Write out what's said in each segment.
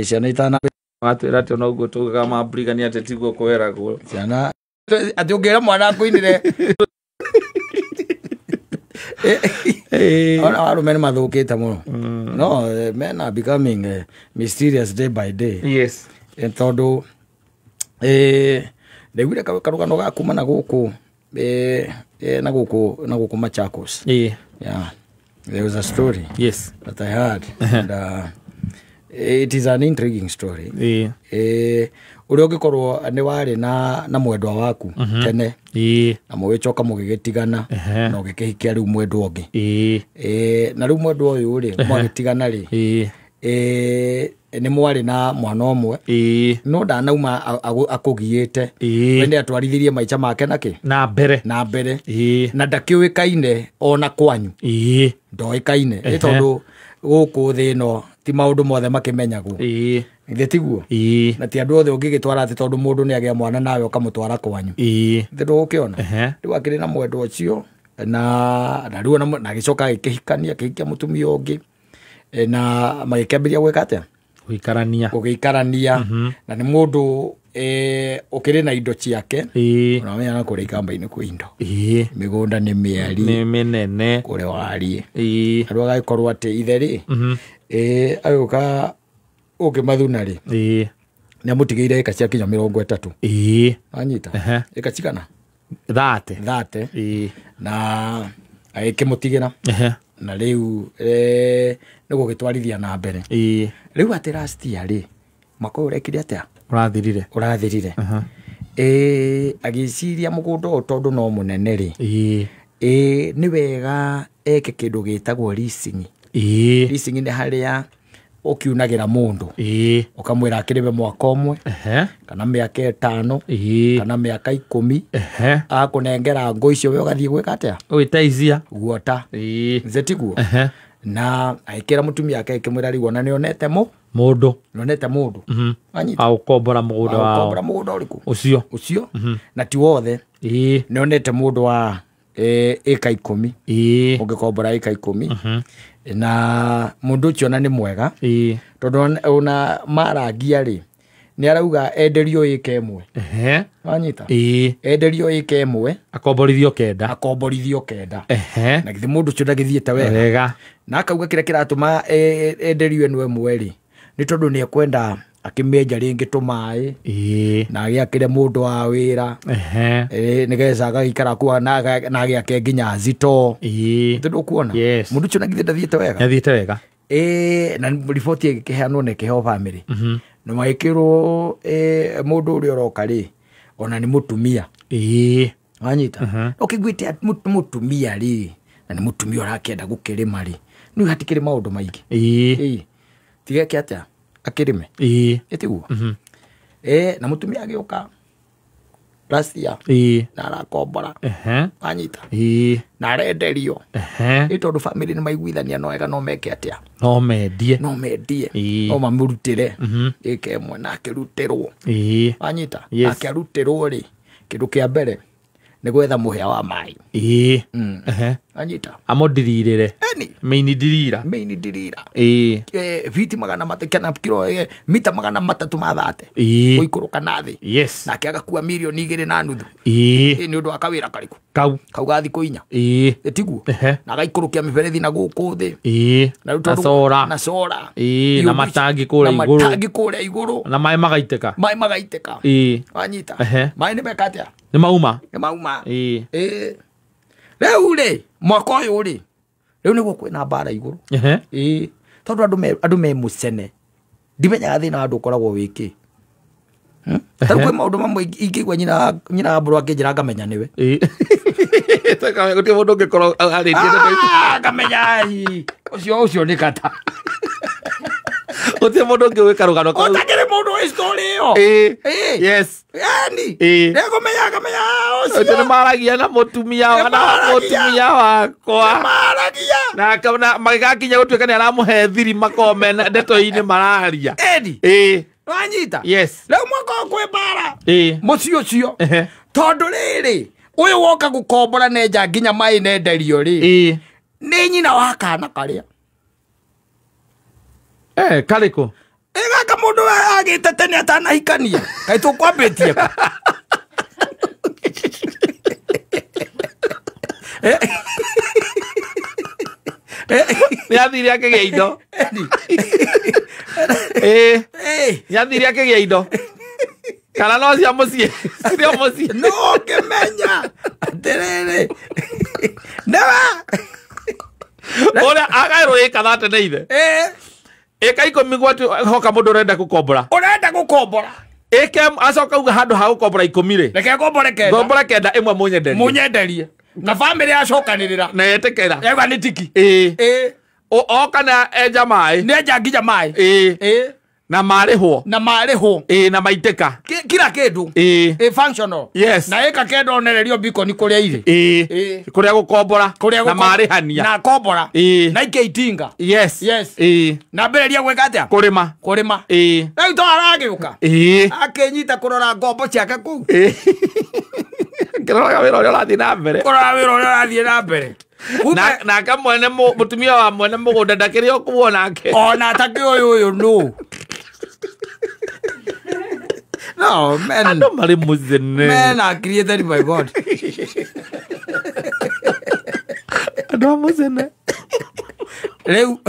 ciana itana watwira ati ona uguo tugaga mabrigani ati tiguo kweragwo ciana ati ungera mwana kuinire ona warume mathukite muno no men are becoming mysterious day by day. Yes. Tondu ndegwire karugano gakuma na guku na guku Machakos. Yeah, there was a story. Yes, that I heard. And it is an intriguing story. Uria ungikorwo ni wari na mwendwa waku tene na mugicoka mugigitigana na ugikihikia riu mwendwa ungi na riu mwendwa uyu ri mwagitigana ri ni mwari na mwana omwe no ndanauma akugiite wende atwarithirie maica make naki na mbere na ndakiuikaine ona kwanyu ndoikaine tondu guku thino ti maundu mothe makimenyagwo ithe tiguo na ti andu othe ungigitwara ati tondu mundu ni agia mwana nawe ukamutwara kwanyu ithe ndugukiona riu akiri na mwendwa ucio na riu na gicoka gikihikania kihikia mutumia ungi na magikemberia gwika atia guikarania na ni mundu ukiri na indo ciake unamenya na kuri kamba-ini kwi indo migunda ni miari ni minene kuri warie andu agagikorwo ati itheri aguka ukimathuna ri ni amutigeire eka cia kinya 30 anyita eka cigana 30 na agikimutigira na riu ni gugitwarithia na mbere riu ati last year ri mako urekire atia urathirire agiciria mugunda tondu no munene ri ni wega eke kindu gitagwo leasing ni haria ukiunagira mundu ukamwira akiribe mwaka umwe kana miaka 5 kana miaka 10 akunengera ngo icio we ugathie gwika atia witaizia guota zetiguo na aikira mutumia yake ikimwira rigo na nionete mundu anyita au kombora mugunda uriku ucio na ti wothe nionete mundu wa eka 10 ungikombora eka 10 na mundu ucio na ni mwega tondu ona marangia ri ni arauga enderio eka imwe anyita enderio eka imwe akomborithio kenda na githi mundu ucio ndagithiete wega na akauga kira kiratuma enderio eno imwe ri ni tondu ni ekwenda akimenja ringi tumai na agiakire mundu wa wira nigeca agikara kwa na agiake nginya zito tondu kuona mundu ucio nagithi ndathiete wega na report igikiheanwo na ikiheo family na maikirwo mundu uria uroka ri ona ni mutumia anyita ukigwite mutumia ri na ni mutumia urakenda gukirima ri ni hatikire maundu maingi tigeke atia akirime etiguo na mutumia agiuka last year na arakombora anyita na arenderio tondu family ni maiguithania no wega no meke atia no mendie no mamurutire ikemwe na akirutirwo anyita akirutirwo ri kindu kia mbere ni gwetha muhia wa mai anyita amondiririre maini dirira viti magana matakana kilo mita magana 330 uikuruka nathi na kiaga kuwa milioni 2.5 ni undu akawira kariku kau gathi kuinya etiguo na gaikurukia miberethi na guku thi na sora na matangi kure iguru na mai magaiteka anyita mai ni bekatia ni mauma reu ri mwaka uyu ri reu niguo kwina mbara iguru tondu andu me mucene ndimenyaga thina andu ukoragwo wiki taru kwi maundu mamwe ingigwa nyina mburu akinjira ngamenya niwe taka guti mundu ngikorwo aritie ngamenya ucio ni kata uti mundu ngiwika rugano kwa utakire mundu wa story yo yes yani nego menya ucio ni maragia na mutumia wakwa na kana magakinya gutuika ni aramuhe thiri makome ndeto-ini mararia wanyita yes leo mwako kwe bara mucio tondu riri uyu woka gukombora neja nginya mai nenderio ri ni nyina wa kana karia kariko agite tene atanahikania kai tukwambitie Yathire akigea indo yathire akigea indo kana no cia mucie cia mucie no kimenya atiriri newa ora agairo ikathate neithe eka ikomi gwatu hoka mundu urenda gukombora eke acoka uga handu ha gukombora 10 ri reke ngombore kenda imwe munyenderie na family acokanirira na yetekera yega ni tiki o kana enja mai ne enja ngija mai na marihwo na maiteka kila kindu functional yes na eka kendo onererio biko ni kuria iri kuria gukombora na marihania na kombora na ikeitinga yes na mbereria gweka atia kurima na ito aragiuka akenyita kurora ngombo ciake ku kirora wira uria urathie na mbere na kamwene mutumia wa mwene mugunda ndakiri okuona ake ona ataki uyu no no man no mari muzene man are created by God ando muzene leu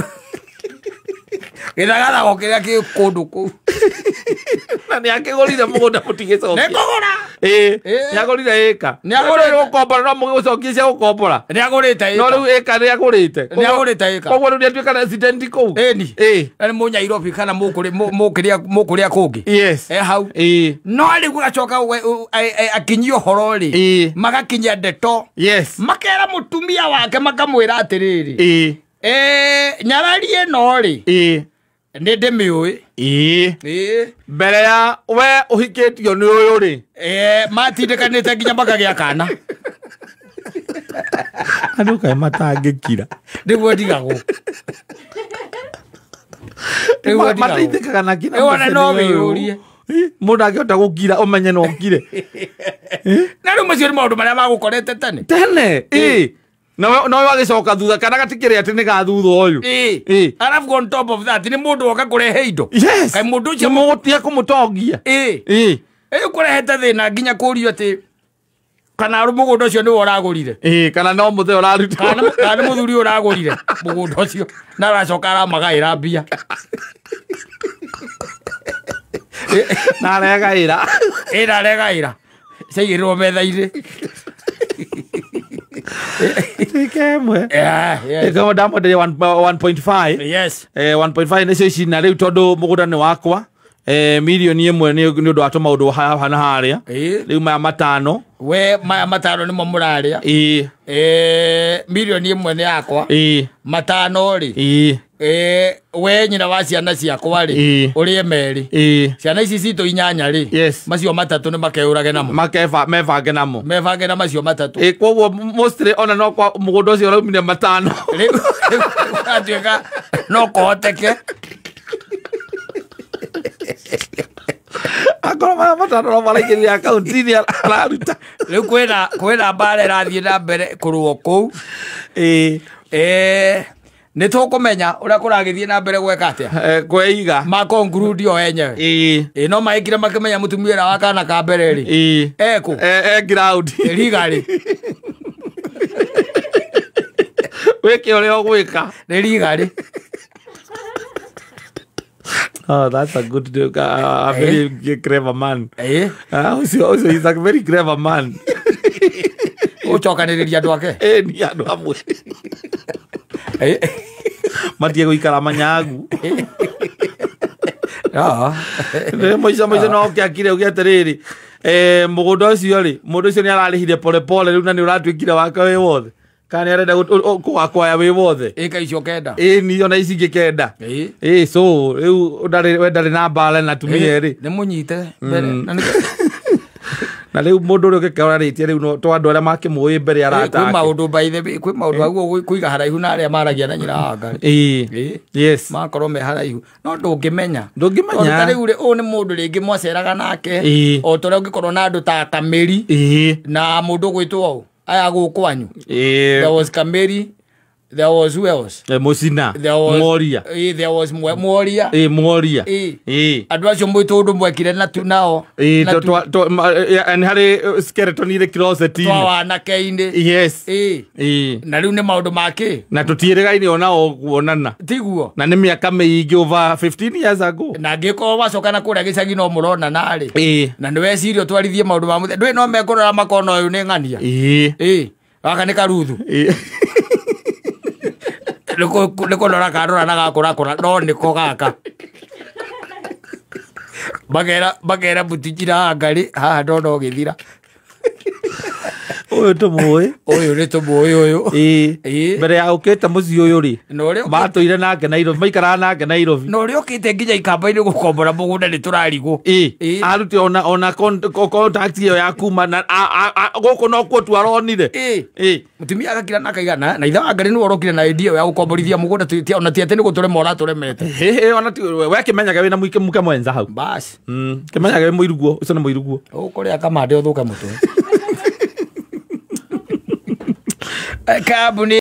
githagara gokiria ki kundu ku na ni akigorire mugunda mutigicokia ne kogora ni agorire eka ni agorire gukombora no mugicokia cia gukombora ni agorite eka no riu eka ni agorite koguo riu atuika resident ku ni Munyairobĩ kana mukuria kungi yes hau no riu gacoka akinyio horo ri magakinya ndeto yes makera mutumia wake makamwira atiriri nyararie no ri ni ndimiui mbere ya we uhikitio ni uyu ri matindikanite nginya makagĩa kana andu kae matangikira niguo ndigagwo matindikaga na kina ona no wiyurie mundu angihota gukira umenye no ngire na riu macio ni maundu maria magukorete tene no wagicoka thutha kana gatikire ati ni gathutha uyu arafu on top of that ni mundu oka kurehe indo kai mundu ucio mugutia kumutongia kurehete thina nginya kurio ati kana mugunda ucio ni uragurire kana no muthe uraruta kana muthuri uragurire mugunda ucio na aracoka aramagaira mbia na aregaira caigirwo metha-inĩ ikemwe kama ndamwenderia 1.5 yes 1.5 nicio ici na riu tondu mugunda ni wakwa milioni imwe ni undu wa maundu hana haria riu maya matano we maya matano nimo muraria milioni imwe ni yakwa matano ri we nyina wa ciana ciakwa ri urie meri ciana ici citu 8 ri macio matatu ni makeurage namo mebange namo na macio matatu koguo mostly ona no kwa mugunda ucio raumire matano riu atuika no kohoteke akoro maya matano no maraingirire akaunti-ini araruta riu kwina mbara irathie na mbere kurwo kuu ni tukumenya uria kuragithie na mbere gweka atia kweiga makonclude o enyewe no maikire makimenya mutumia wa kana ka mbere ri eku ground rigari weke uria ogwika ni rigari. Oh, that's a good a very clever man. Also he's a very clever man. Ucokaniriria andu ake ni andu amwe matie guikara manyagu moica no kiakire ugiatiriri mugunda ucio ri mundu ucio ni ararihire pole pole riu na ni uratuikire wake wi wothe kana arenda kuakwaya wi wothe ika icio kenda ni ona ici ngikenda so riu ndari na mbara na tumia ri ni munyite mbere na riu mundu uri ukikararetie riu no to andu aria makimui mbere arata kwi maundu baithe kwi maundu aguo kuiga haraihu na aria maragia na nyina wanga yes makorwo me haraihu no ndungimenya riu ri u ni mundu ringi mwaceraga nake o toria ungikorwo na andu ta Kameri na mundu gwitwo aya gukwanyu there was Kameri, There was who else? Musina. There was Moria. There was Moria. Moria. Andu acio mwitu undu mwekire na tu nao. And hari skeleton ile closet ile. Twa wanake-ini. Yes. Na riu ni maundu make. Na tutieregaine ona kuonana. Tiguo. Na ni miaka mingi over 15 years ago. Na ngiko wacoka na kuria gicagi no murona nari. Na ni wecirio twarithie maundu ma muthe. Ndui no mekorora makono uyu ni ng'ania. Gaka ni karuthu. Niko ndora karora na gakura no niko gaka. Bagera butikira ngari haha ndono githira. Oyo tumuwe. Oyo ni tumuwe oyo. Mbere ya ukete muci uyu ri. Batuire nake Nairobi, maikara nake Nairobi. No ri ukite nginya ikamba-ini gukombora mugunda ni turarigo. Aruti ona contact iyo ya kuma na goko no kwo twaronire. Mutumia agakira nakaigana na itha wa ngari ni worokire na idea ya gukomborithia mugunda tia ona tiete ni gutore mora turemete. Ona we kimenyaga wina muke mwenza hau. Bas. Kimenyaga we muiruguo, ucio ni muiruguo. Ukuria kamande uthuka mutwe. Kambuni